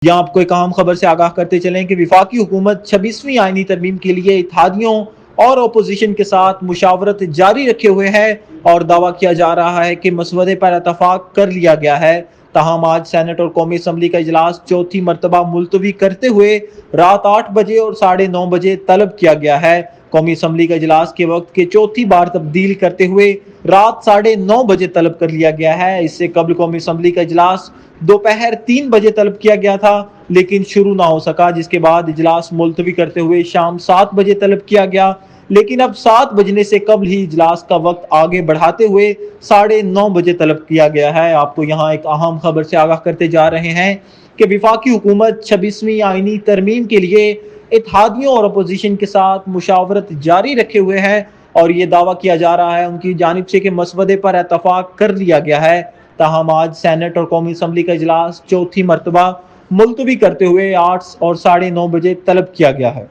یہاں آپ کو ایک اہم خبر سے آگاہ کرتے چلیں کہ وفاقی حکومت 26ویں آئینی ترمیم کے لیے اتحادیوں اور اپوزیشن کے ساتھ مشاورت جاری رکھے ہوئے ہے اور دعویٰ کیا جا رہا ہے کہ مسودے پر اتفاق کر لیا گیا ہے۔ تاہم آج سینٹ اور قومی اسمبلی کا اجلاس چوتھی مرتبہ ملتوی کرتے ہوئے رات 8 بجے اور 9:30 بجے طلب کیا گیا ہے۔ قومی اسمبلی کا اجلاس کے وقت کے چوتھی بار تبدیل کرتے ہوئے رات 9:30 بجے طلب کر لیا گیا ہے۔ اس سے قبل قومی اسمبلی کا اجلاس دوپہر 3 بجے طلب کیا گیا تھا لیکن شروع نہ ہو سکا، جس کے بعد اجلاس ملتوی کرتے ہوئے شام 7 بجے طلب کیا گیا، لیکن اب 7 بجنے سے قبل ہی اجلاس کا وقت آگے بڑھاتے ہوئے 9:30 بجے طلب کیا گیا ہے۔ آپ کو یہاں ایک اہم خبر سے آگاہ کرتے جا رہے ہیں کہ وفاقی حکومت 26ویں آئینی ترمیم کے لیے اتحادیوں اور اپوزیشن کے ساتھ مشاورت جاری رکھے ہوئے ہے اور یہ دعویٰ کیا جا رہا ہے ان کی جانب سے کہ مسودے پر اتفاق کر لیا گیا ہے۔ تاہم آج سینٹ اور قومی اسمبلی کا اجلاس چوتھی مرتبہ ملتوی کرتے ہوئے 8 اور 9:30 بجے طلب کیا گیا ہے۔